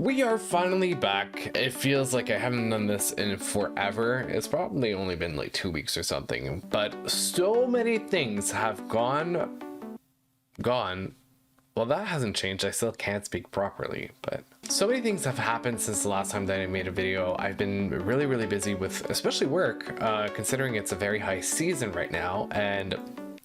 We are finally back. It feels like I haven't done this in forever. It's probably only been like 2 weeks or something, but so many things have gone. Well, that hasn't changed. I still can't speak properly, but so many things have happened since the last time that I made a video. I've been really busy with especially work, considering it's a very high season right now. And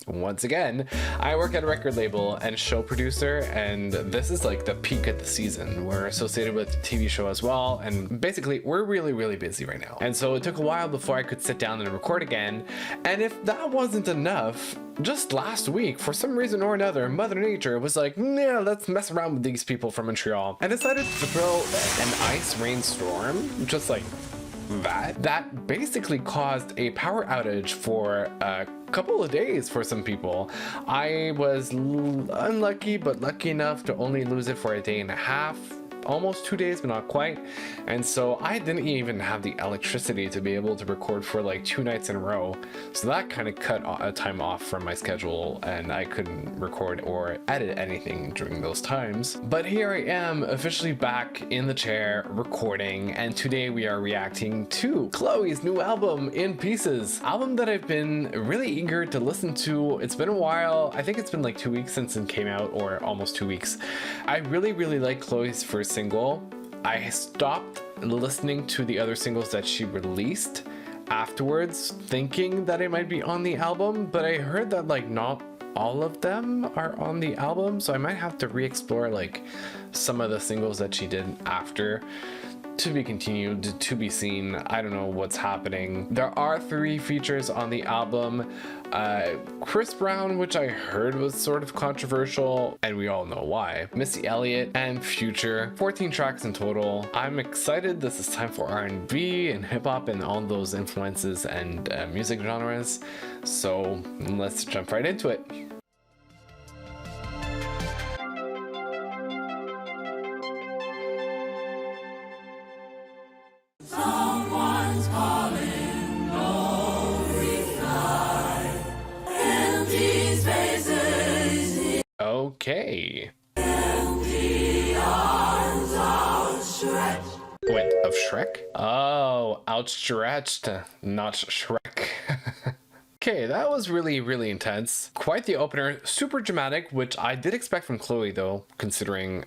once again, I work at a record label and show producer, and this is like the peak of the season. We're associated with the TV show as well, and basically we're really busy right now. And so it took a while before I could sit down and record again. And if that wasn't enough, just last week, for some reason or another, Mother Nature was like, yeah, let's mess around with these people from Montreal, and decided to throw an ice rainstorm, just like that basically caused a power outage for a couple of days for some people. I was unlucky, but lucky enough to only lose it for a day and a half, almost 2 days, but not quite. And so I didn't even have the electricity to be able to record for like 2 nights in a row. So that kind of cut a time off from my schedule, and I couldn't record or edit anything during those times. But here I am, officially back in the chair recording, and today we are reacting to Chlöe's new album, In Pieces. Album that I've been really eager to listen to. It's been a while. I think it's been like 2 weeks since it came out, or almost 2 weeks. I really like Chlöe's first single. I stopped listening to the other singles that she released afterwards, thinking that it might be on the album, but I heard that like not all of them are on the album, so I might have to re-explore like some of the singles that she did after. To be continued, to be seen. I don't know what's happening. There are 3 features on the album. Chris Brown, which I heard was sort of controversial, and we all know why. Missy Elliott and Future. 14 tracks in total. I'm excited. This is time for R&B and hip-hop and all those influences and music genres. So let's jump right into it. Okay. Wait, of Shrek? Oh, outstretched, not Shrek. Okay, that was really intense. Quite the opener, super dramatic, which I did expect from Chlöe though, considering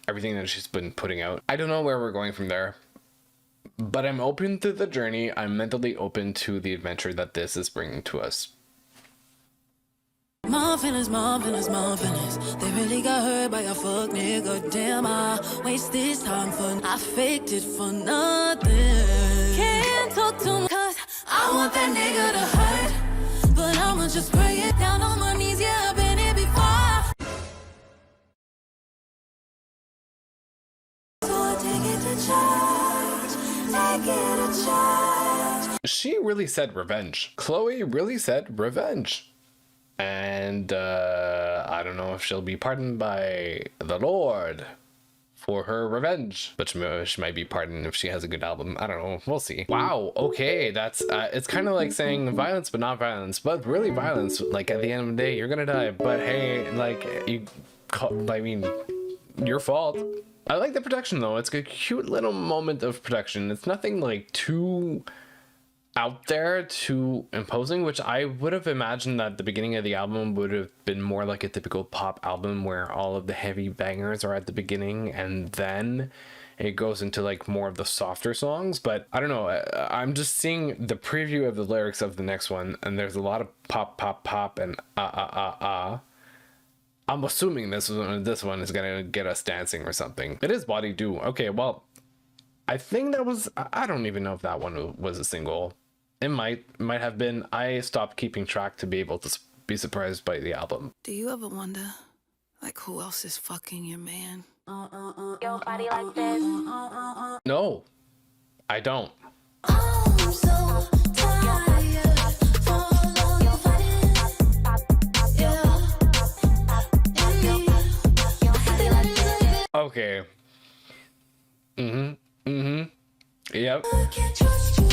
everything that she's been putting out. I don't know where we're going from there, but I'm open to the journey. I'm mentally open to the adventure that this is bringing to us. My feelings, they really got hurt by a fuck nigga. Damn, I waste this time for, I faked it for nothing. Can't talk to him cause I want that nigga to hurt, but I'ma just pray it down on my knees. Yeah, I've been here before, so I take it to charge. She really said revenge. Chlöe really said revenge. And I don't know if she'll be pardoned by the Lord for her revenge, but she might be pardoned if she has a good album. I don't know, we'll see. Wow, okay, that's it's kind of like saying violence but not violence, but really violence. Like at the end of the day, you're gonna die, but hey, like I mean, your fault. I like the production though. It's a cute little moment of production. It's nothing like too out there, too imposing, which I would have imagined that the beginning of the album would have been more like a typical pop album where all of the heavy bangers are at the beginning and then it goes into like more of the softer songs. But I don't know, I'm just seeing the preview of the lyrics of the next one, and there's a lot of pop and I'm assuming this one is gonna get us dancing or something. It is Body Do. Okay, well, I think that was, I don't even know if that one was a single. It might have been. I stopped keeping track to be able to be surprised by the album. Do you ever wonder, like, who else is fucking your man? Your body like this. No, I don't. I'm so tired. Follow your yeah. Okay. Yep. I can't trust you.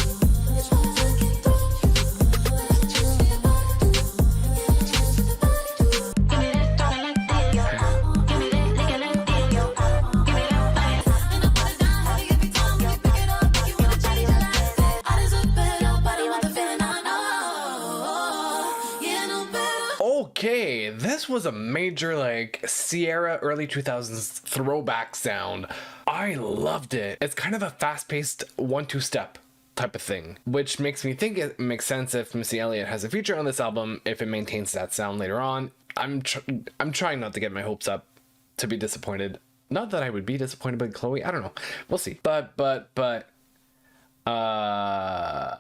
Okay, this was a major like Sierra early 2000s throwback sound. I loved it. It's kind of a fast-paced 1-2 step type of thing, which makes me think it makes sense if Missy Elliott has a feature on this album if it maintains that sound later on. I'm trying not to get my hopes up to be disappointed. Not that I would be disappointed by Chlöe. I don't know. We'll see.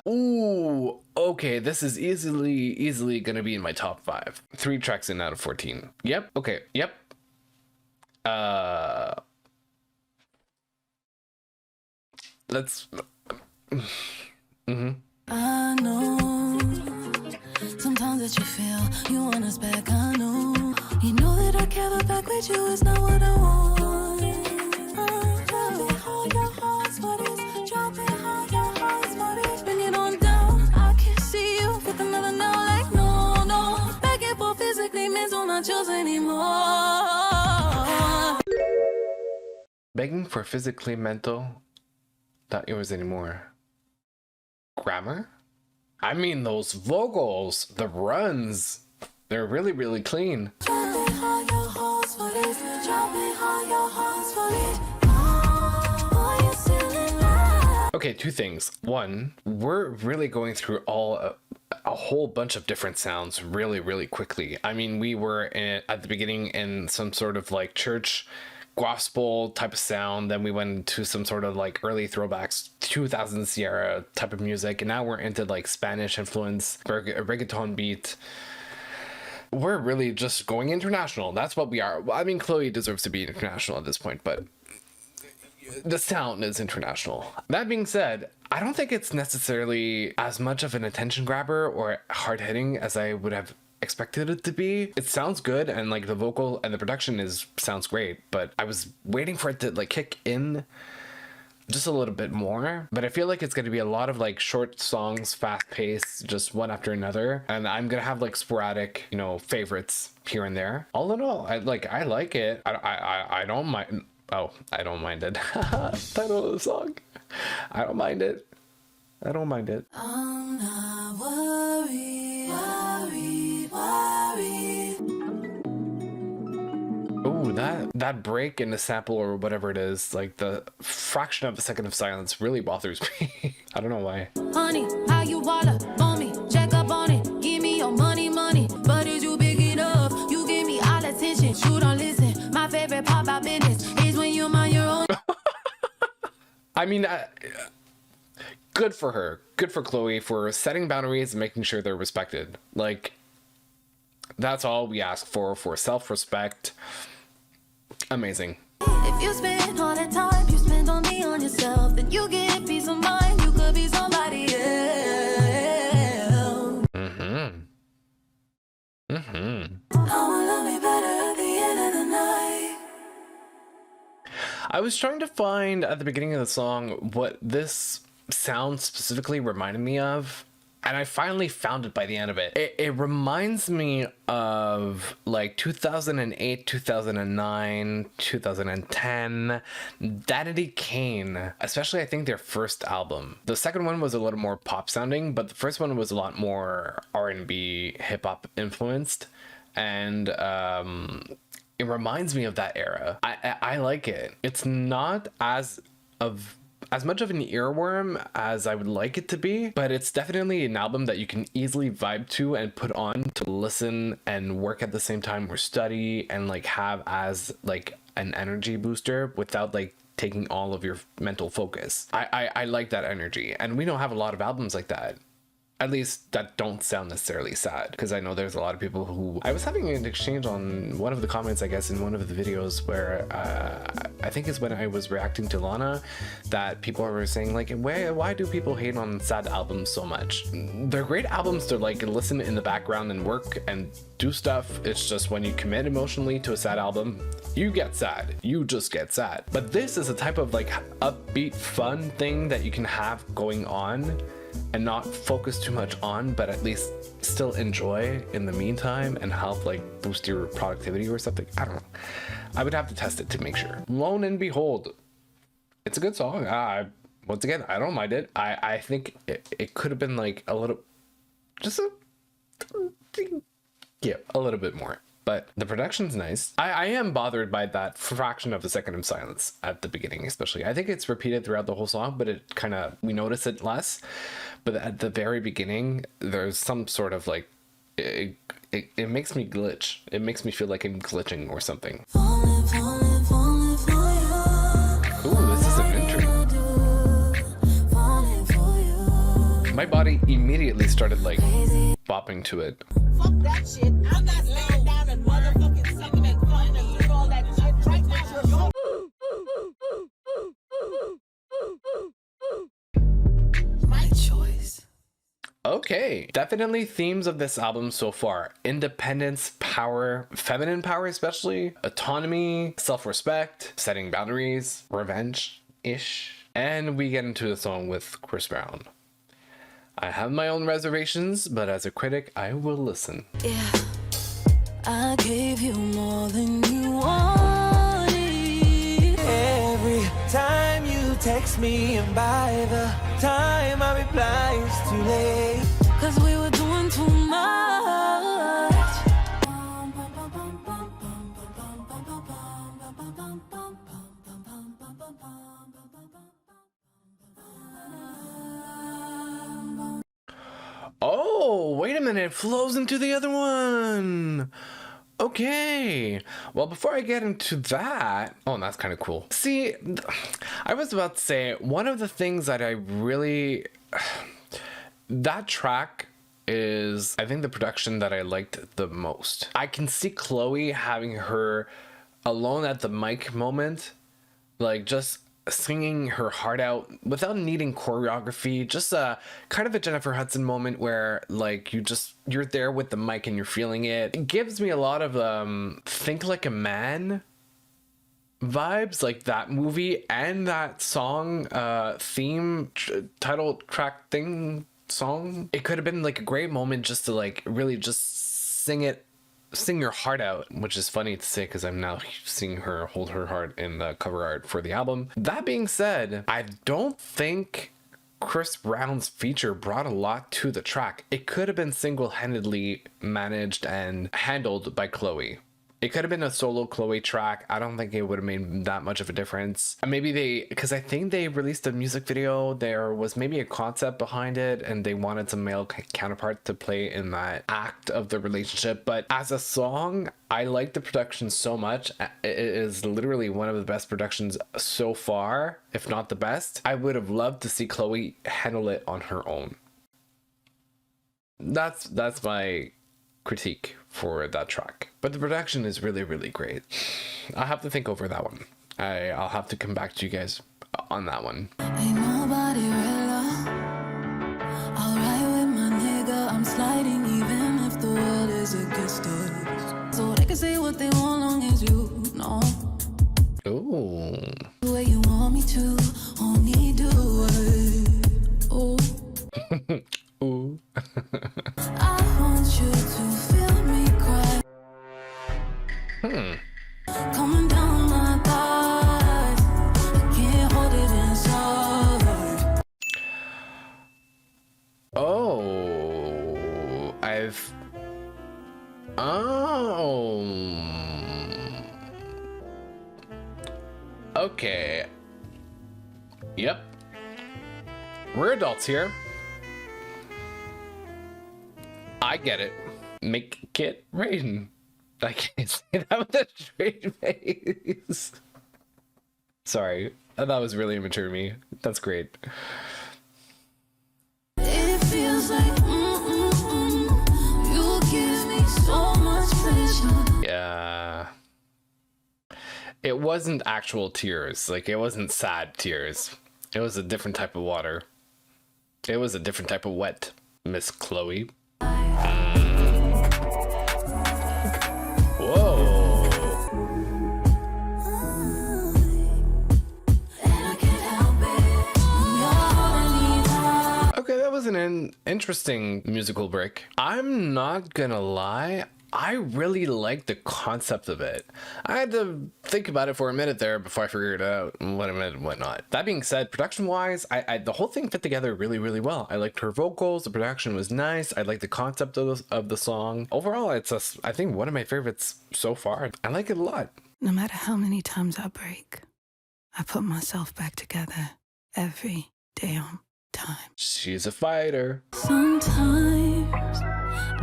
Ooh, okay, this is easily gonna be in my top 5. 3 tracks in out of 14. Yep, okay, yep. Let's I know sometimes that you feel you want us back. I know you know that I care, but back with you is not what I want. Drop it hard, your heart's what is. Drop it hard, your heart's what is. Bring it on down. I can see you with another now, like no. Back and forth physically means I'm not yours anymore. begging for physically mental, not yours anymore. Grammar? I mean, those vocals, the runs, they're really clean. Okay, 2 things. 1, we're really going through a whole bunch of different sounds really quickly. I mean, we were at the beginning in some sort of like church gospel type of sound, then we went into some sort of like early throwbacks 2000 Sierra type of music, and now we're into like Spanish influence, reggaeton beat. We're really just going international. That's what we are. I mean, Chlöe deserves to be international at this point, but the sound is international. That being said, I don't think it's necessarily as much of an attention grabber or hard-hitting as I would have expected it to be. It sounds good, and like the vocal and the production sounds great, but I was waiting for it to like kick in just a little bit more. But I feel like it's going to be a lot of like short songs, fast paced, just one after another, and I'm gonna have like sporadic, you know, favorites here and there. All in all, I like it. I don't mind. Oh, I don't mind it. Title of the song. I don't mind it. I don't mind it. I'm not worried. Oh, that break in the sample or whatever it is, like the fraction of a second of silence really bothers me. I don't know why. Honey, how you all up on me? Check up on it. Give me your money. But is you big enough? You give me all attention. You don't listen. My favorite part about business is when you mind your own. I mean, good for her. Good for Chlöe for setting boundaries and making sure they're respected. Like, that's all we ask for self-respect. Amazing. If you spend all the time you spend on me, on yourself, then you get peace of mind. You could be somebody else. I will love me better at the end of the night. I was trying to find at the beginning of the song what this sound specifically reminded me of, and I finally found it by the end of it. It reminds me of like 2008, 2009, 2010, Danity Kane, especially I think their first album. The second one was a little more pop sounding, but the first one was a lot more R&B, hip hop influenced, and it reminds me of that era. I like it. It's not as much of an earworm as I would like it to be, but it's definitely an album that you can easily vibe to and put on to listen and work at the same time, or study and like have as like an energy booster without like taking all of your mental focus. I like that energy, and we don't have a lot of albums like that. At least that don't sound necessarily sad, because I know there's a lot of people who... I was having an exchange on one of the comments, I guess, in one of the videos where I think it's when I was reacting to Lana, that people were saying like, why do people hate on sad albums so much? They're great albums to like listen in the background and work and do stuff. It's just when you commit emotionally to a sad album, you get sad. You just get sad. But this is a type of like upbeat, fun thing that you can have going on and not focus too much on, but at least still enjoy in the meantime and help like boost your productivity or something. I don't know. I would have to test it to make sure. Lo and behold, it's a good song. Once again, I don't mind it. I think it could have been like a little, just a Yeah, a little bit more. But the production's nice. I am bothered by that fraction of a second of silence at the beginning, especially. I think it's repeated throughout the whole song, but it kind of, we notice it less. But at the very beginning, there's some sort of like, it makes me glitch. It makes me feel like I'm glitching or something. Falling, falling, falling for you. Ooh, this is an entry. Falling for you. My body immediately started like bopping to it. Fuck that shit. I'm not laying down and motherfucking sucking and fun and doing all that shit right now. My choice. Okay, definitely themes of this album so far: independence, power, feminine power especially, autonomy, self-respect, setting boundaries, revenge-ish. And we get into the song with Chris Brown. I have my own reservations, but as a critic, I will listen. Yeah, I gave you more than you wanted. Every time you text me, and by the time I reply, it's too late. Cause we were doing too much. Oh, wait a minute, it flows into the other one. Okay, well, before I get into that, oh, that's kind of cool. See, I was about to say, one of the things that I really, that track is, I think, the production that I liked the most. I can see Chlöe having her alone at the mic moment, like just singing her heart out without needing choreography, just a kind of a Jennifer Hudson moment where like you're there with the mic and you're feeling it. It gives me a lot of Think Like a Man vibes, like that movie and that song theme title track thing song. It could have been like a great moment just to like really just sing your heart out, which is funny to say because I'm now seeing her hold her heart in the cover art for the album. That being said, I don't think Chris Brown's feature brought a lot to the track. It could have been single-handedly managed and handled by Chlöe. It could have been a solo Chlöe track. I don't think it would have made that much of a difference. Maybe because I think they released a music video. There was maybe a concept behind it and they wanted some male counterpart to play in that act of the relationship. But as a song, I like the production so much. It is literally one of the best productions so far, if not the best. I would have loved to see Chlöe handle it on her own. That's my critique for that track, but the production is really, really great. I'll have to think over that one. I'll have to come back to you guys on that one. Ain't nobody realer. I'll ride with my nigga. I'm sliding even if the world is against us. So they can say what they want long as you know. Ooh. The way you want me to, only do it. Ooh. Ooh. I want you to feel me cry. Coming down my thighs. I can't hold it inside. Oh, okay. Yep. We're adults here. I get it. Make it rain. I can't say that with a straight face. Sorry. That was really immature of me. That's great. It feels like you give me so much pleasure. Yeah. It wasn't actual tears. Like, it wasn't sad tears. It was a different type of water. It was a different type of wet, Miss Chlöe. Whoa. Okay, that was an interesting musical break. I'm not gonna lie, I really like the concept of it. I had to think about it for a minute there before I figured out what I meant and whatnot. That being said, production-wise, the whole thing fit together really, really well. I liked her vocals, the production was nice, I liked the concept of the song. Overall, it's I think one of my favorites so far. I like it a lot. No matter how many times I break, I put myself back together every damn time. She's a fighter. Sometimes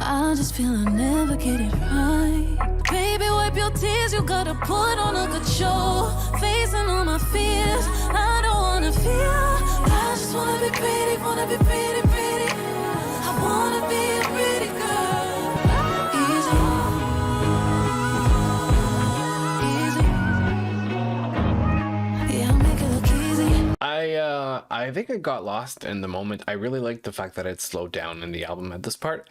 I just feel I never get it right. Baby, wipe your tears, you gotta put on a good show. Facing all my fears, I don't wanna feel. I just wanna be pretty, pretty. I wanna be a pretty girl. Easy. Yeah, I'll make it look easy. I think I got lost in the moment. I really like the fact that it slowed down in the album at this part,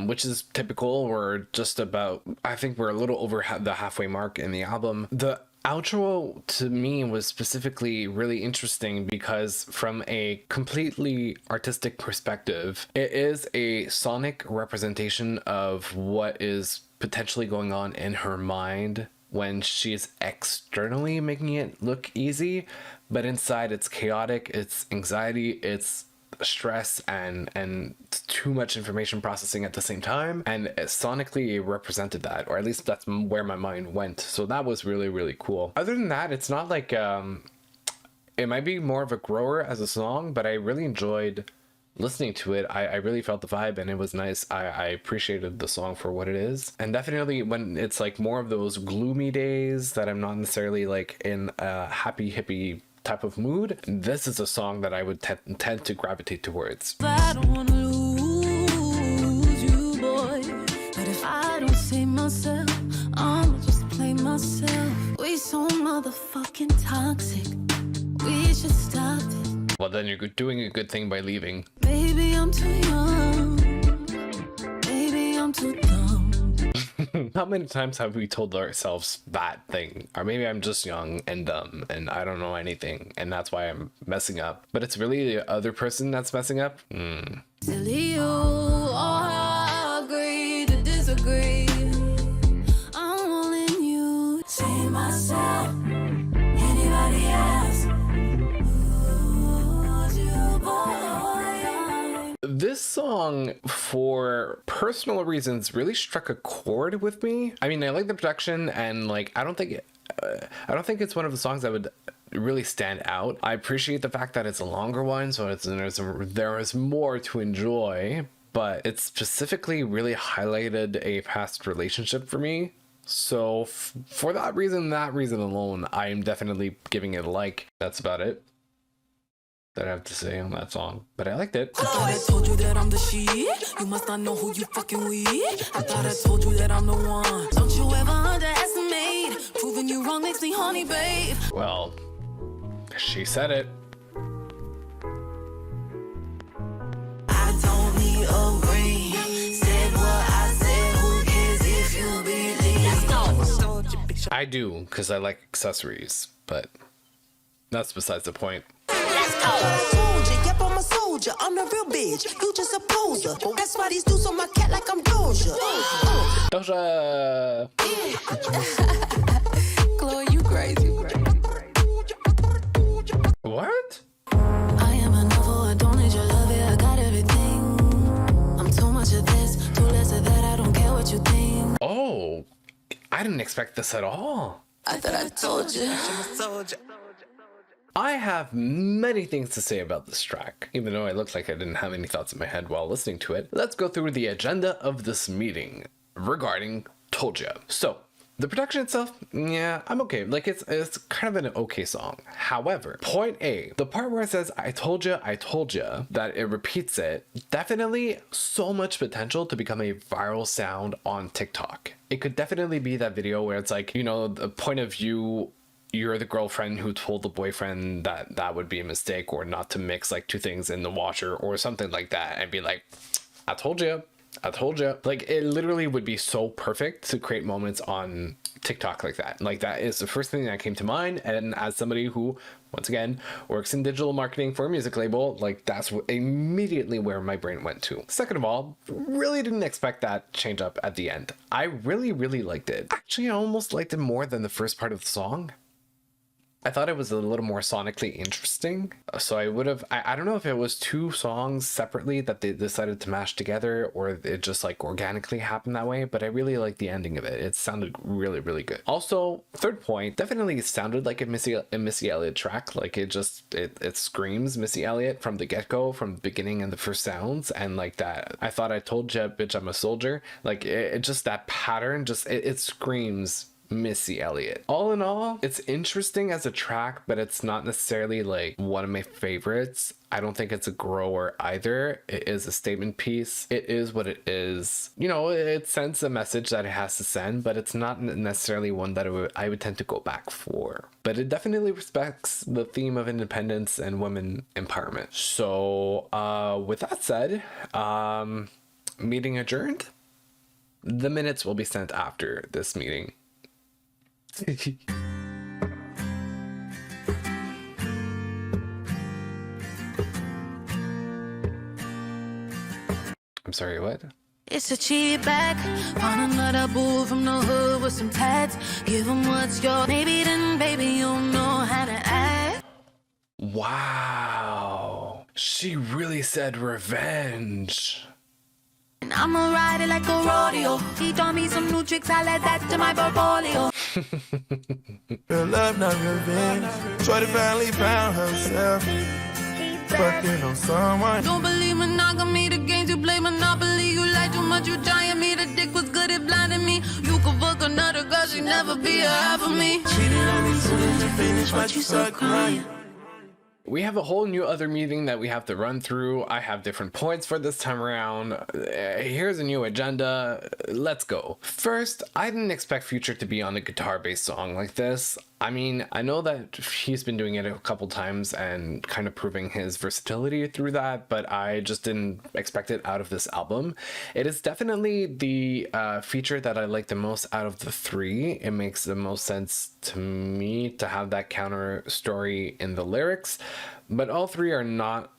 which is typical. We're just about, I think we're a little over the halfway mark in the album. The outro to me was specifically really interesting because from a completely artistic perspective, it is a sonic representation of what is potentially going on in her mind when she's externally making it look easy, but inside it's chaotic, it's anxiety, it's stress and too much information processing at the same time. And sonically it represented that, or at least that's where my mind went. So that was really, really cool. Other than that, it's not like, it might be more of a grower as a song, but I really enjoyed listening to it. I really felt the vibe and it was nice. I appreciated the song for what it is. And definitely when it's like more of those gloomy days that I'm not necessarily like in a happy hippie type of mood, this is a song that I would tend to gravitate towards. I don't wanna lose you, boy, but if I don't see myself, I'ma just play myself. We so motherfucking toxic, we should stop it. Well, then you're doing a good thing by leaving. Baby, I'm too young. Baby, I'm too dumb. How many times have we told ourselves that thing? Or maybe I'm just young and dumb and I don't know anything and that's why I'm messing up. But it's really the other person that's messing up? Silly you, I agree to disagree. I'm all in you. See myself, anybody else. This song, for personal reasons, really struck a chord with me. I mean, I like the production and like, I don't think it's one of the songs that would really stand out. I appreciate the fact that it's a longer one, so there is more to enjoy, but it specifically really highlighted a past relationship for me. So for that reason alone, I am definitely giving it a like. That's about it that I have to say on that song, but I liked it. I thought I told you that I'm the shit. You must not know who you fucking with. I thought I told you that I'm the one. Don't you ever underestimate. Proving you wrong makes me horny, babe. Well, she said it. I don't agree. Said what I said. Who cares if you believe? Let's go. I do, because I like accessories, but that's besides the point. Soldier, yep, I'm a soldier. I'm the real bitch. You just a poser. That's why these dudes on my cat like I'm Doja. Doja. Chloe, you crazy. What? I am a novel. I don't need your love. Yeah, I got everything. I'm too much of this, too less of that. I don't care what you think. Oh, I didn't expect this at all. I thought I told you. I have many things to say about this track, even though I looked like I didn't have any thoughts in my head while listening to it. Let's go through the agenda of this meeting regarding Told Ya. So, the production itself, yeah, I'm okay. Like, it's kind of an okay song. However, point A, the part where it says, I told ya, that it repeats it, definitely so much potential to become a viral sound on TikTok. It could definitely be that video where it's like, you know, the point of view, you're the girlfriend who told the boyfriend that that would be a mistake or not to mix like two things in the washer or something like that and be like, I told you. Like, it literally would be so perfect to create moments on TikTok like that. Like, that is the first thing that came to mind. And as somebody who, once again, works in digital marketing for a music label, like, that's immediately where my brain went to. Second of all, really didn't expect that change up at the end. I really, really liked it. Actually, I almost liked it more than the first part of the song. I thought it was a little more sonically interesting. So I would have, I don't know if it was two songs separately that they decided to mash together, or it just like organically happened that way, but I really liked the ending of it. It sounded really, really good. Also, third point, definitely sounded like a Missy Elliott track. Like, it screams Missy Elliott from the get-go, from the beginning and the first sounds. And like that, I thought I told you, bitch, I'm a soldier. Like, it just, that pattern, just, it screams Missy Elliott. All in all, it's interesting as a track, but it's not necessarily like one of my favorites. I don't think it's a grower either. It is a statement piece. It is what it is. You know, it sends a message that it has to send, but it's not necessarily one that I would tend to go back for. But it definitely respects the theme of independence and women empowerment. So with that said, meeting adjourned. The minutes will be sent after this meeting. I'm sorry, what? It's a cheap back. Find another boo from the hood with some tats. Give them what's yours. Maybe then, baby, you'll know how to act. Wow. She really said revenge. And I'ma ride it like a rodeo. He taught me some new tricks. I let that to my portfolio. Real love, not revenge. Shorty finally found herself. Fucking on someone. Don't believe monogamy, the games you play Monopoly. You like too much, you trying me. The dick was good, it blinded me. You could fuck another girl, she never be a half of me. Cheated on me soon as you finish, but you start crying. We have a whole new other meeting that we have to run through. I have different points for this time around. Here's a new agenda. Let's go. First, I didn't expect Future to be on a guitar-based song like this. I mean, I know that he's been doing it a couple times and kind of proving his versatility through that, but I just didn't expect it out of this album. It is definitely the feature that I like the most out of the three. It makes the most sense to me to have that counter story in the lyrics, but all three are not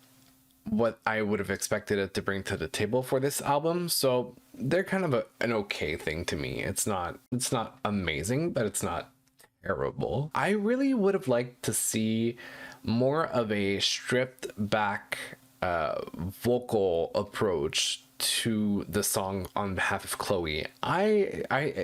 what I would have expected it to bring to the table for this album. So they're kind of an okay thing to me. It's not amazing, but it's not terrible. I really would have liked to see more of a stripped back vocal approach to the song on behalf of Chlöe.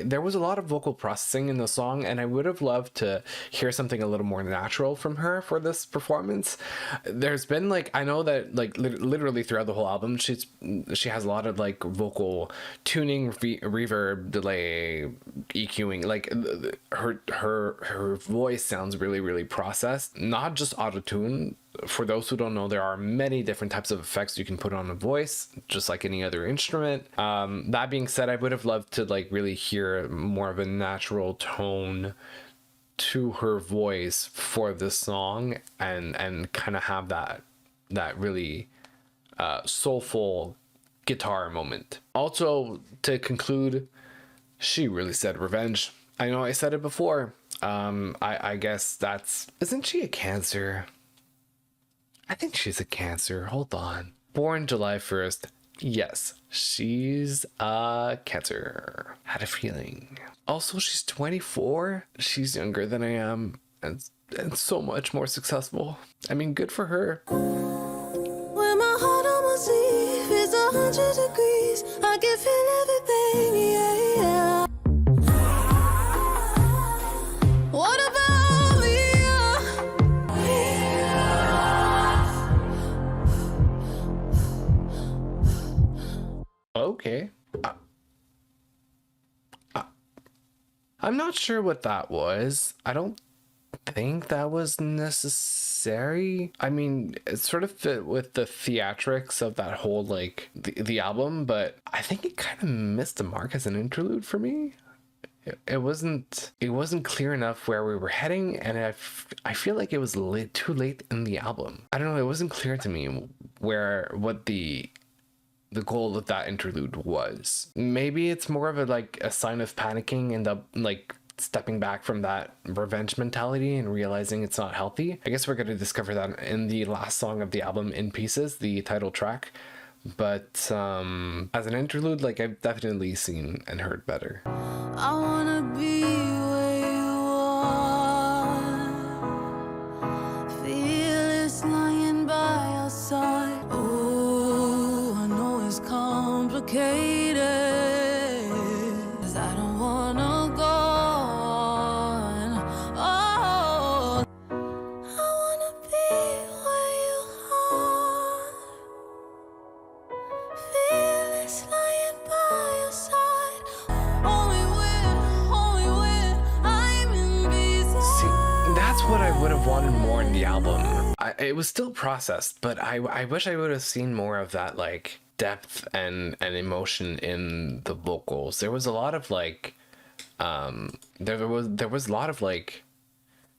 There was a lot of vocal processing in the song, and I would have loved to hear something a little more natural from her for this performance. There's been like, I know that like literally throughout the whole album, she has a lot of like vocal tuning, reverb, delay, EQing. Like her voice sounds really, really processed, not just auto-tune. For those who don't know, there are many different types of effects you can put on a voice, just like any other instrument. That being said, I would have loved to like really hear more of a natural tone to her voice for this song, and kind of have that really soulful guitar moment. Also, to conclude, she really said revenge. I know I said it before. I guess isn't she a Cancer? I think she's a Cancer. Hold on. Born July 1st. Yes, she's a Cancer. Had a feeling. Also, she's 24. She's younger than I am, and so much more successful. I mean, good for her. When my heart on my sleeve is 100 degrees, I can feel everything, yeah, yeah. What about me? Okay. I'm not sure what that was. I don't think that was necessary. I mean, it sort of fit with the theatrics of that whole like the album, but I think it kind of missed the mark as an interlude for me. It wasn't clear enough where we were heading, and I feel like it was too late in the album. I don't know, it wasn't clear to me what the goal of that interlude was. Maybe it's more of a sign of panicking and the like stepping back from that revenge mentality and realizing it's not healthy. I guess we're going to discover that in the last song of the album, In Pieces, the title track. But as an interlude, like, I've definitely seen and heard better. I wanna be where you are. Fearless lying by your side. Oh, I know it's complicated, 'cause I don't wanna go on. Oh, I wanna be where you are. Fearless lying by your side. Only when I'm in pieces. See, that's what I would have wanted more in the album. It was still processed, but I wish I would have seen more of that, like, depth and emotion in the vocals. There was a lot of, like, there was a lot of, like,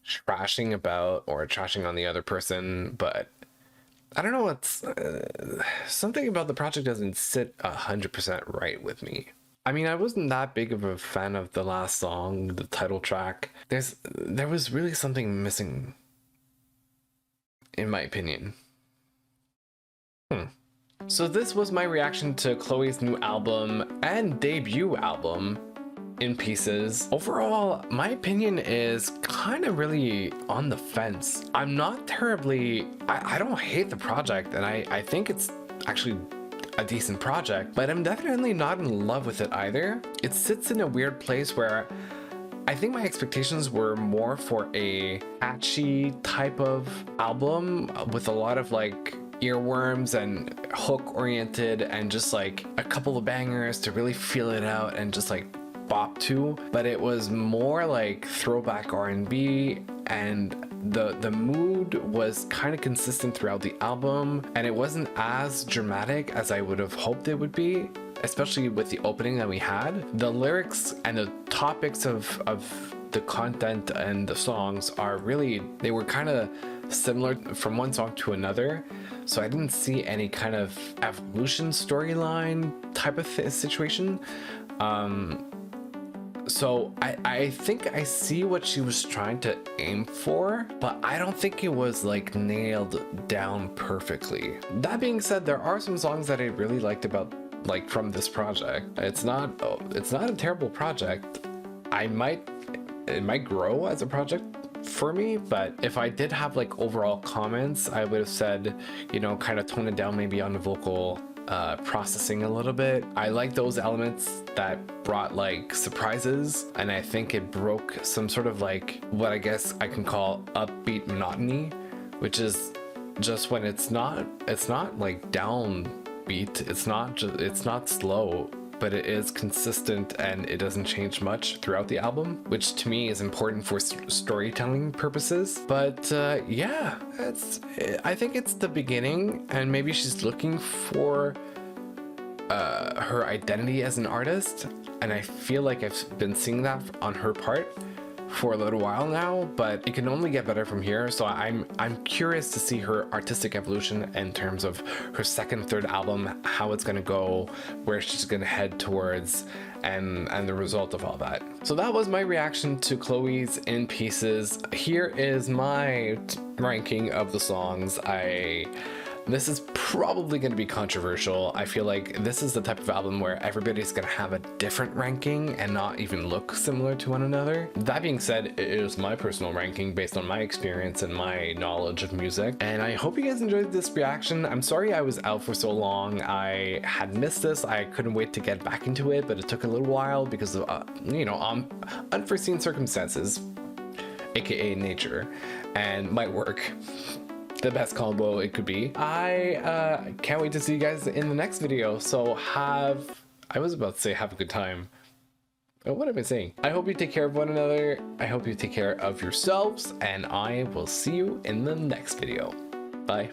trashing about or trashing on the other person, but I don't know, what's something about the project doesn't sit 100% right with me. I mean, I wasn't that big of a fan of the last song, the title track. There was really something missing, in my opinion. So this was my reaction to Chlöe's new album and debut album, In Pieces. Overall, my opinion is kind of really on the fence. I'm not terribly, I don't hate the project, and I think it's actually a decent project, but I'm definitely not in love with it either. It sits in a weird place where I think my expectations were more for a catchy type of album with a lot of, like, earworms and hook oriented and just like a couple of bangers to really feel it out and just like bop to, but it was more like throwback R&B, and the mood was kind of consistent throughout the album, and it wasn't as dramatic as I would have hoped it would be, especially with the opening that we had. The lyrics and the topics of the content and the songs are really, they were kind of similar from one song to another, so I didn't see any kind of evolution storyline type of situation. So I think I see what she was trying to aim for, but I don't think it was like nailed down perfectly. That being said, there are some songs that I really liked about, like, from this project. It's not a terrible project. It might grow as a project for me, but if I did have like overall comments, I would have said, you know, kind of tone it down maybe on the vocal processing a little bit. I like those elements that brought like surprises, and I think it broke some sort of like what I guess I can call upbeat monotony, which is just when it's not like downbeat, it's not slow, but it is consistent and it doesn't change much throughout the album, which to me is important for storytelling purposes. But yeah, I think it's the beginning, and maybe she's looking for her identity as an artist, and I feel like I've been seeing that on her part for a little while now, but it can only get better from here. So I'm curious to see her artistic evolution in terms of her second, third album, how it's gonna go, where she's gonna head towards, and the result of all that. So that was my reaction to Chlöe's In Pieces. Here is my ranking of the songs. This is probably going to be controversial. I feel like this is the type of album where everybody's going to have a different ranking and not even look similar to one another. That being said, it is my personal ranking based on my experience and my knowledge of music. And I hope you guys enjoyed this reaction. I'm sorry I was out for so long. I had missed this. I couldn't wait to get back into it, but it took a little while because of, you know, unforeseen circumstances, aka nature, and my work. The best combo it could be. I can't wait to see you guys in the next video. So I was about to say have a good time. What am I saying? I hope you take care of one another. I hope you take care of yourselves, and I will see you in the next video. Bye.